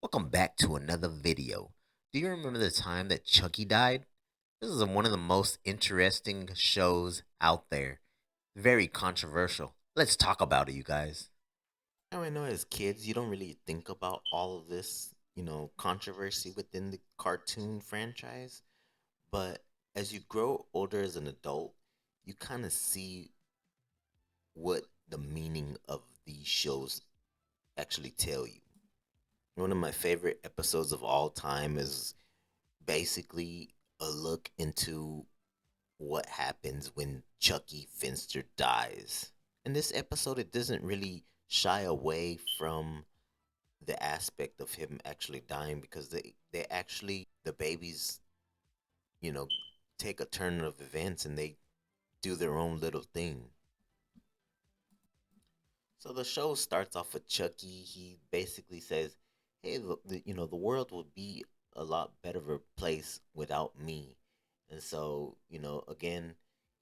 Welcome back to another video. Do you remember the time that Chucky died? This is one of the most interesting shows out there. Very controversial. Let's talk about it, you guys. Now I know as kids, you don't really think about all of this, controversy within the cartoon franchise. But as you grow older as an adult, you kind of see what the meaning of these shows actually tell you. One of my favorite episodes of all time is basically a look into what happens when Chucky Finster dies. In this episode, it doesn't really shy away from the aspect of him actually dying because they actually, the babies, you know, take a turn of events and they do their own little thing. So the show starts off with Chucky. He basically says, "Hey, the world would be a lot better of a place without me." And so, again,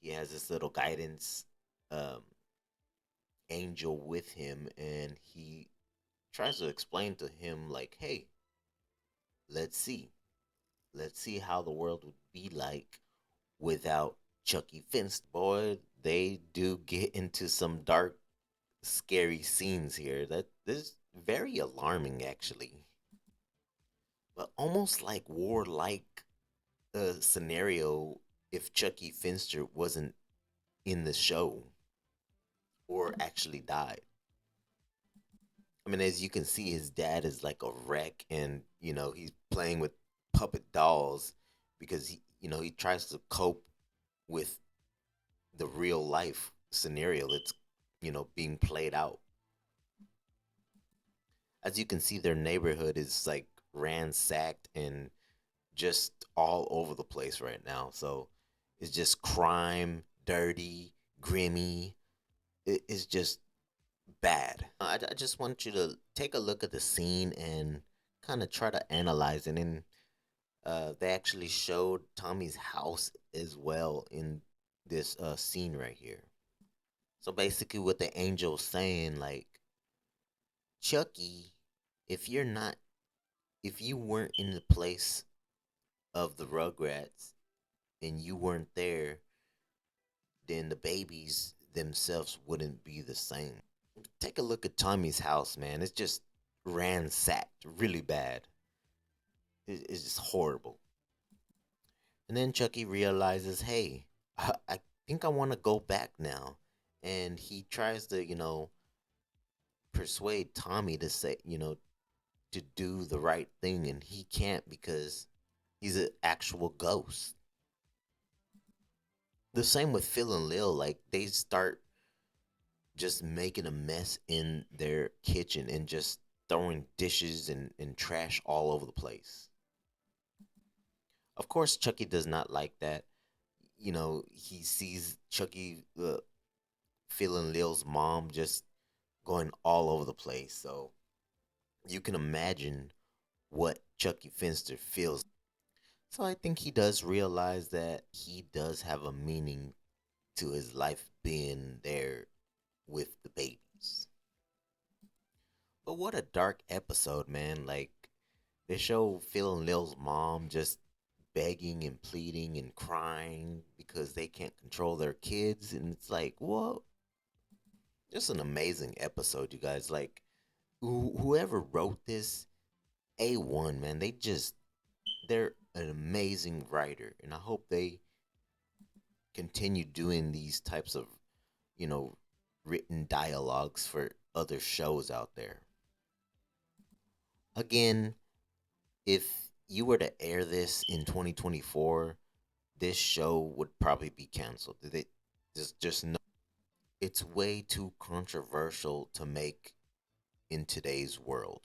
he has this little guidance um, angel with him, and he tries to explain to him, like, "Hey, let's see, let's see how the world would be like without Chucky Finster." Boy, they do get into some dark scary scenes here. That is very alarming, actually. But almost like warlike scenario if Chucky Finster wasn't in the show or actually died. I mean, as you can see, his dad is like a wreck, and he's playing with puppet dolls because he tries to cope with the real life scenario that's being played out. As you can see, their neighborhood is like ransacked and just all over the place right now. So it's just crime, dirty, grimy. It's just bad. I just want you to take a look at the scene and kind of try to analyze it. And they actually showed Tommy's house as well in this scene right here. So basically, what the angel's saying, like, Chucky, if you're not, if you weren't in the place of the Rugrats and you weren't there, then the babies themselves wouldn't be the same. Take a look at Tommy's house, man. It's just ransacked really bad. It's just horrible. And then Chucky realizes, hey, I think I want to go back now. And he tries to, persuade Tommy to say, to do the right thing. And he can't because he's an actual ghost. The same with Phil and Lil. Like, they start just making a mess in their kitchen and just throwing dishes and trash all over the place. Of course, Chucky does not like that. He sees Chucky, Phil and Lil's mom just going all over the place. So you can imagine what Chucky Finster feels. So I think he does realize that he does have a meaning to his life being there with the babies. But what a dark episode, man. Like, they show Phil and Lil's mom just begging and pleading and crying because they can't control their kids. And it's like, whoa, just an amazing episode, you guys. Like, whoever wrote this, A1, man. They're an amazing writer. And I hope they continue doing these types of, you know, written dialogues for other shows out there. Again, if you were to air this in 2024, this show would probably be canceled. They just no, it's way too controversial to make in today's world.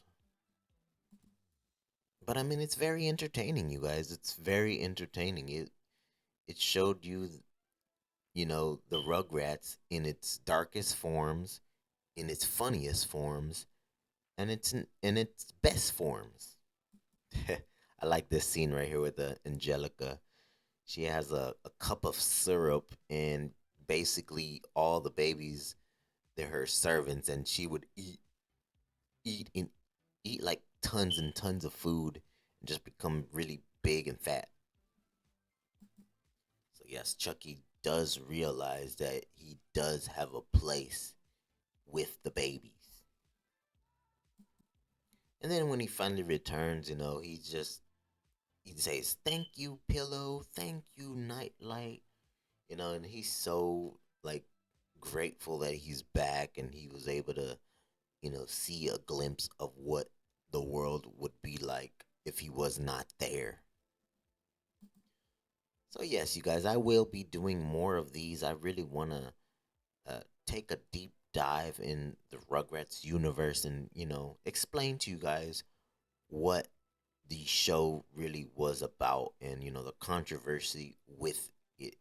But I mean, it's very entertaining, you guys. It's very entertaining. It showed you, the Rugrats in its darkest forms, in its funniest forms, and in its best forms. I like this scene right here with the Angelica. She has a cup of syrup, and basically all the babies, they're her servants, and she would eat and eat like tons and tons of food and just become really big and fat. So yes, Chucky does realize that he does have a place with the babies. And then when he finally returns, he says, "Thank you, pillow. Thank you, nightlight." And he's so like grateful that he's back and he was able to, see a glimpse of what the world would be like if he was not there. So yes, you guys, I will be doing more of these. I really want to take a deep dive in the Rugrats universe and, explain to you guys what the show really was about and, the controversy with it.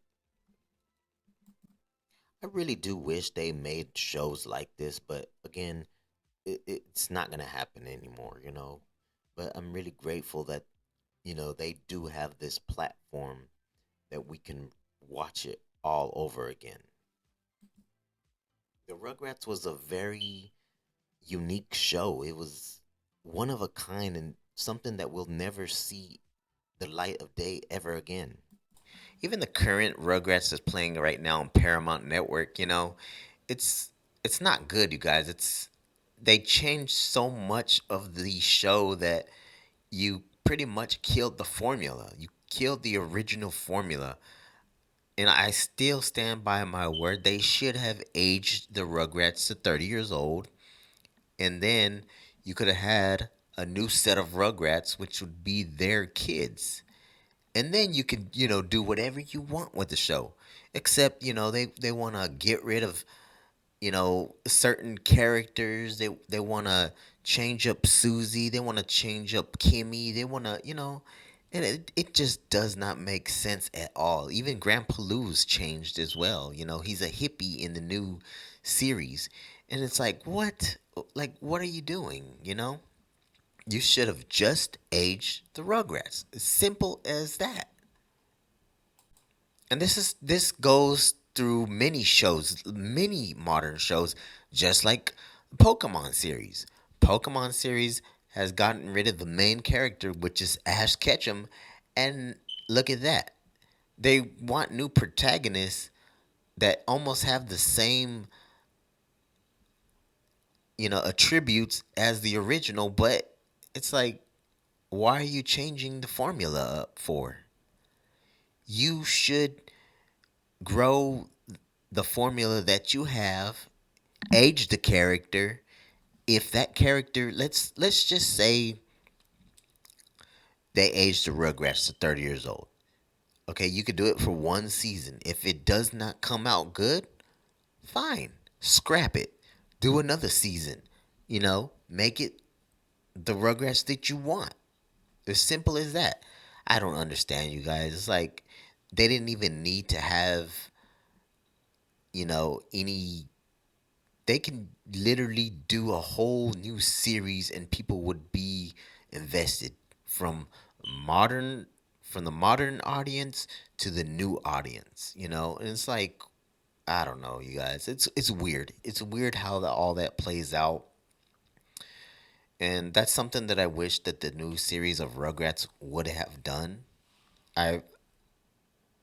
I really do wish they made shows like this, but again, it's not going to happen anymore. But I'm really grateful that, they do have this platform that we can watch it all over again. The Rugrats was a very unique show. It was one of a kind and something that we'll never see the light of day ever again. Even the current Rugrats that's playing right now on Paramount Network, it's it's not good, you guys. They changed so much of the show that you pretty much killed the formula. You killed the original formula. And I still stand by my word. They should have aged the Rugrats to 30 years old. And then you could have had a new set of Rugrats, which would be their kids. And then you can, do whatever you want with the show. Except, they want to get rid of certain characters. They want to change up Susie. They want to change up Kimmy. They want to, and it just does not make sense at all. Even Grandpa Lou's changed as well. He's a hippie in the new series. And it's like, what? Like, what are you doing? You should have just aged the Rugrats. As simple as that. And this goes through many shows, many modern shows, just like Pokemon series. Pokemon series has gotten rid of the main character, which is Ash Ketchum, and look at that. They want new protagonists that almost have the same, attributes as the original, but it's like, why are you changing the formula up for? You should grow the formula that you have, age the character. If that character, let's just say they aged the Rugrats to 30 years old. Okay, you could do it for one season. If it does not come out good, fine. Scrap it. Do another season. Make it the Rugrats that you want. As simple as that. I don't understand you guys. It's like they didn't even need to have, any. They can literally do a whole new series and people would be invested from modern from the modern audience to the new audience. And it's like, I don't know, you guys. It's weird. It's weird how all that plays out. And that's something that I wish that the new series of Rugrats would have done. I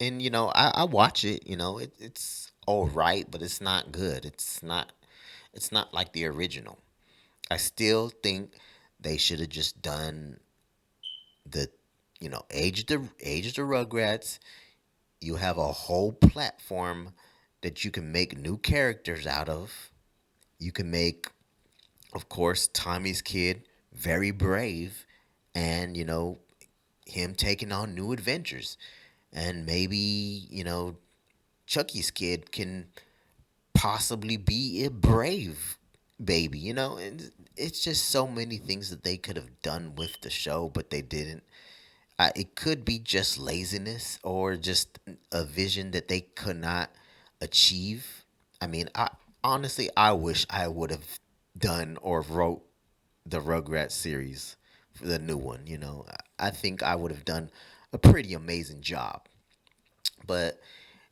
and I watch it. It's all right, but it's not good. It's not like the original. I still think they should have just done the, age the Rugrats. You have a whole platform that you can make new characters out of. You can make, of course, Tommy's kid very brave, and him taking on new adventures, and maybe Chucky's kid can possibly be a brave baby. And it's just so many things that they could have done with the show, but they didn't. It could be just laziness or just a vision that they could not achieve. I mean, I wish I would have done or wrote the Rugrats series for the new one. I think I would have done a pretty amazing job. But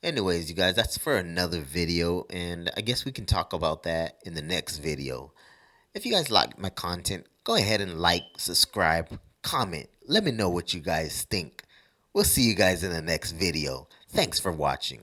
anyways, you guys, that's for another video, and I guess we can talk about that in the next video. If you guys like my content, go ahead and like, subscribe, comment. Let me know what you guys think. We'll see you guys in the next video. Thanks for watching.